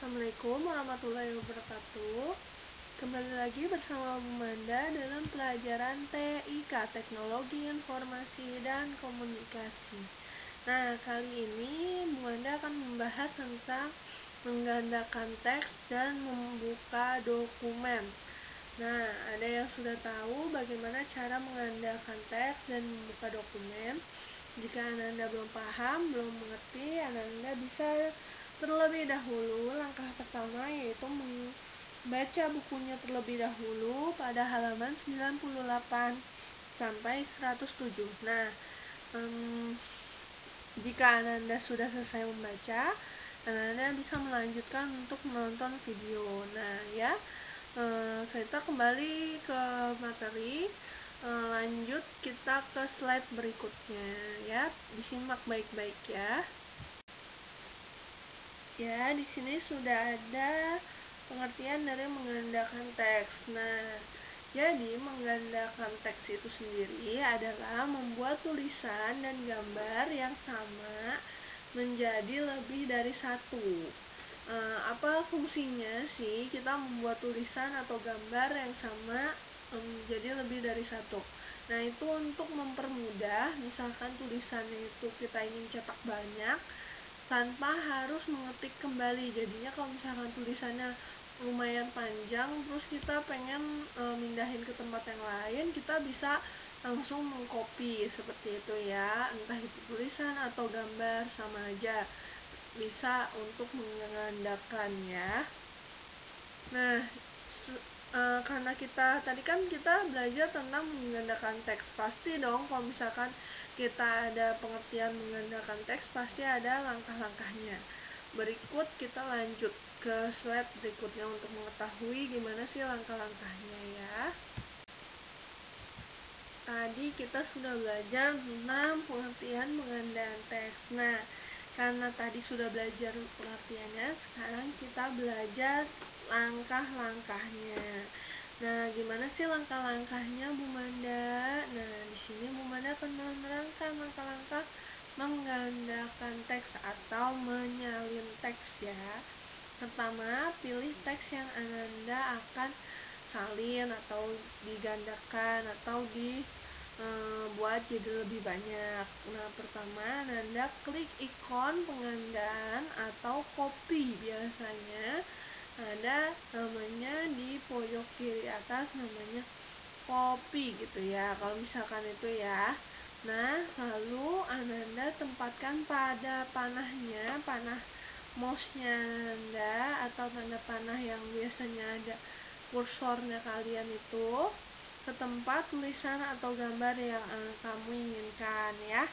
Assalamualaikum warahmatullahi wabarakatuh. Kembali lagi bersama Bu Manda dalam pelajaran TIK, Teknologi Informasi dan Komunikasi. Nah, kali ini Bu Manda akan membahas tentang menggandakan teks dan membuka dokumen. Nah, ada yang sudah tahu bagaimana cara menggandakan teks dan membuka dokumen? Jika Anda belum paham, belum mengerti, Anda bisa terlebih dahulu. Langkah pertama yaitu membaca bukunya terlebih dahulu pada halaman 98 sampai 107. Nah, jika Anda sudah selesai membaca, Anda bisa melanjutkan untuk menonton video. Nah, ya, kita kembali ke materi. Lanjut kita ke slide berikutnya, ya. Disimak baik-baik ya. Ya, di sini sudah ada pengertian dari menggandakan teks. Nah, jadi menggandakan teks itu sendiri adalah membuat tulisan dan gambar yang sama menjadi lebih dari satu. Apa fungsinya sih kita membuat tulisan atau gambar yang sama menjadi lebih dari satu? Nah, itu untuk mempermudah, misalkan tulisannya itu kita ingin cetak banyak tanpa harus mengetik kembali. Jadinya kalau misalkan tulisannya lumayan panjang, terus kita pengen mindahin ke tempat yang lain, kita bisa langsung mengcopy seperti itu ya. Entah itu tulisan atau gambar, sama aja bisa untuk menggandakan ya. Nah, karena tadi kan kita belajar tentang menggandakan teks, pasti dong kalau misalkan kita ada pengertian menggandakan teks pasti ada langkah-langkahnya. Berikut kita lanjut ke slide berikutnya untuk mengetahui gimana sih langkah-langkahnya ya. Tadi kita sudah belajar tentang pengertian menggandakan teks. Nah, karena tadi sudah belajar pengertiannya, sekarang kita belajar langkah-langkahnya. Nah, gimana sih langkah-langkahnya Bu Manda? Nah, di sini Bu Manda akan menerangkan langkah-langkah menggandakan teks atau menyalin teks ya. Pertama, pilih teks yang Anda akan salin atau digandakan atau buat jadi lebih banyak. Nah, pertama Anda klik ikon pengandaan atau copy. Biasanya ada namanya di pojok kiri atas, namanya copy gitu ya, kalau misalkan itu ya. Nah, lalu Anda tempatkan pada panahnya, panah mouse-nya Anda atau tanda panah yang biasanya ada kursornya kalian itu ke tempat tulisan atau gambar yang kamu inginkan ya.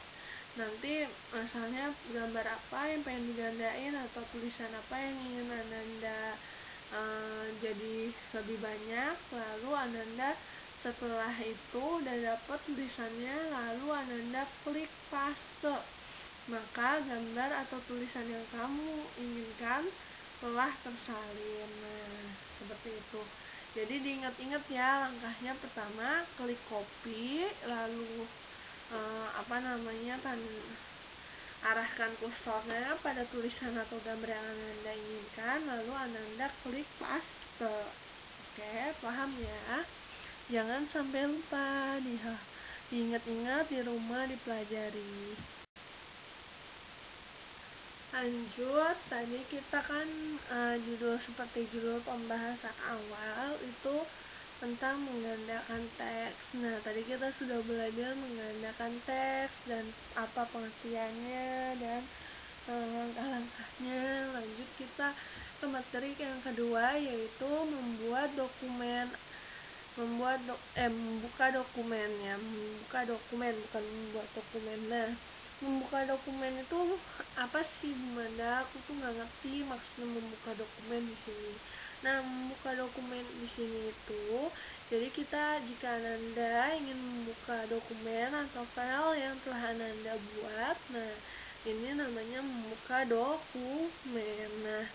Nanti misalnya gambar apa yang pengen digandain atau tulisan apa yang ingin Anda jadi lebih banyak, lalu Anda setelah itu udah dapat tulisannya, lalu Anda klik paste, maka gambar atau tulisan yang kamu inginkan telah tersalin. Nah, seperti itu. Jadi diingat-ingat ya, langkahnya pertama klik copy, lalu arahkan kursornya pada tulisan atau gambar yang Anda inginkan, lalu Anda klik paste. Oke, paham ya? Jangan sampai lupa, diingat-ingat di rumah, dipelajari. Lanjut, tadi kita kan seperti judul pembahasan awal itu tentang menggandakan teks. Nah, tadi kita sudah belajar menggandakan teks dan apa pengertiannya dan langkah-langkahnya. Lanjut kita ke materi yang kedua, yaitu membuka dokumen ya, membuka dokumen, bukan membuat dokumen. Nah, membuka dokumen itu apa sih Bu Manda? Aku tuh nggak ngerti maksudnya membuka dokumen di sini. Nah, membuka dokumen di sini itu, jadi jika Anda ingin membuka dokumen atau file yang telah Anda buat, nah ini namanya membuka dokumen. Nah,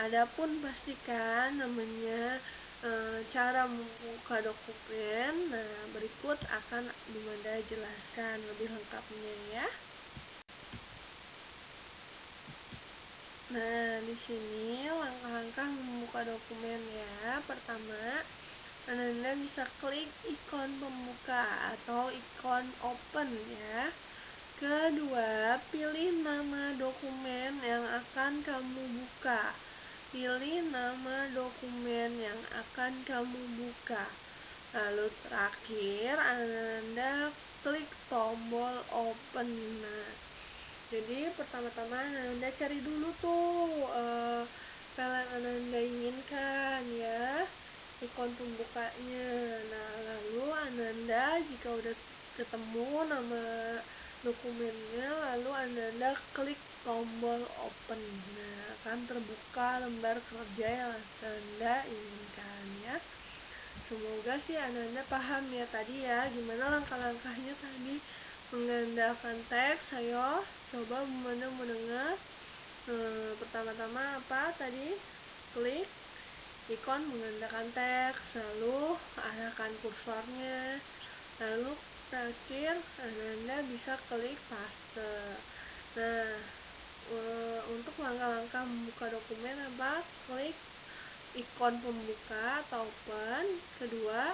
adapun pastikan namanya cara membuka dokumen. Nah, berikut akan Bu Manda jelaskan lebih lengkapnya ya. Nah, di sini langkah-langkah membuka dokumen ya. Pertama, Ananda bisa klik ikon pembuka atau ikon open ya. Kedua, pilih nama dokumen yang akan kamu buka. Pilih nama dokumen yang akan kamu buka. Lalu terakhir, Ananda klik tombol open. Nah, jadi pertama-tama Ananda cari dulu tuh file yang Ananda inginkan ya, ikon pembukanya. Nah, lalu Ananda jika udah ketemu nama dokumennya, lalu Ananda klik tombol open. Nah, akan terbuka lembar kerja yang Ananda inginkan ya. Semoga sih Ananda paham ya tadi ya, gimana langkah-langkahnya tadi mengandalkan teks. Ayo coba Bunda mendengar. Pertama-tama apa tadi? Klik ikon mengandalkan teks, lalu arahkan kursornya, lalu terakhir Anda bisa klik paste. Nah, untuk langkah-langkah membuka dokumen apa? Klik ikon pembuka atau open. Kedua,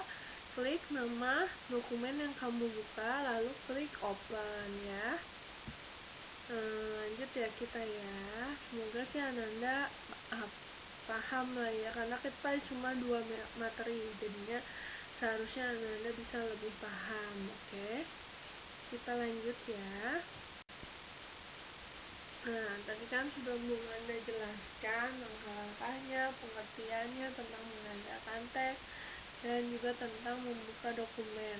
klik nama dokumen yang kamu buka, lalu klik open ya. Lanjut ya kita ya. Semoga sih Ananda paham lah ya, karena kita cuma 2 materi, jadinya seharusnya Ananda bisa lebih paham. Oke, kita lanjut ya. Nah, tadi kan sudah Bung Anda jelaskan langkah-langkahnya, pengertiannya tentang mengandalkan teks, dan juga tentang membuka dokumen.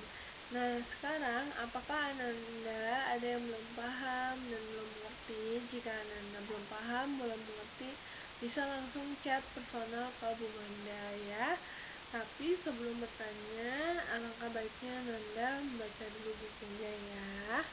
Nah, sekarang apakah Ananda ada yang belum paham dan belum mengerti? Jika Ananda belum paham, belum mengerti, bisa langsung chat personal ke Bu Manda ya. Tapi sebelum bertanya, alangkah baiknya Ananda membaca dulu bukunya ya.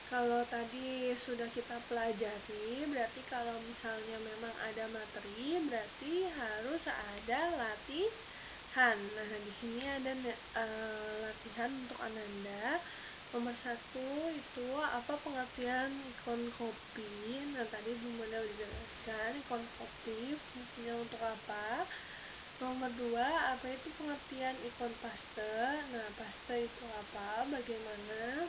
Kalau tadi sudah kita pelajari, berarti kalau misalnya memang ada materi, berarti harus ada latihan. Nah, di sini ada latihan untuk Ananda. Nomor 1 itu apa pengertian ikon copy. Nah, tadi Bu Manda udah jelaskan ikon copy fungsinya untuk apa. Nomor 2, apa itu pengertian ikon paste. Nah, paste itu apa, bagaimana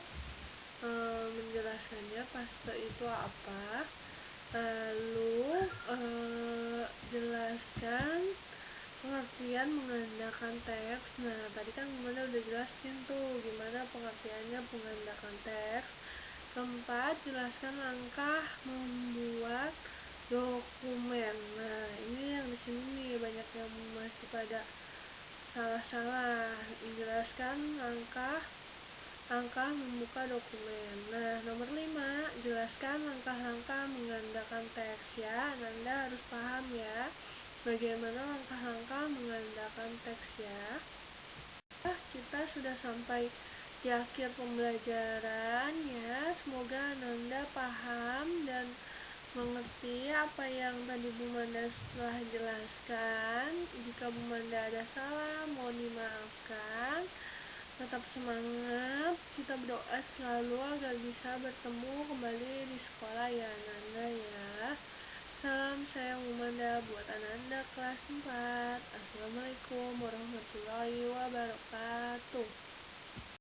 menjelaskannya, paste itu apa. Lalu jelaskan pengertian mengandalkan teks. Nah, tadi kan Bunda udah jelasin tuh gimana pengertiannya mengandalkan teks. Keempat, jelaskan langkah membuat dokumen. Nah, ini yang di sini nih banyak yang masih pada salah-salah. Jelaskan langkah membuka dokumen. Nah, nomor 5, jelaskan langkah-langkah mengandalkan teks ya. Anda harus paham ya bagaimana langkah-langkah mengandalkan teks ya. Kita sudah sampai di akhir pembelajaran ya. Semoga Anda paham dan mengerti apa yang tadi Bu Manda telah jelaskan. Jika Bu Manda ada salah, mohon dimaafkan. Tetap semangat, kita berdoa selalu agar bisa bertemu kembali di sekolah ya Ananda ya. Salam sayang Bu Manda buat Ananda kelas 4. Assalamualaikum warahmatullahi wabarakatuh.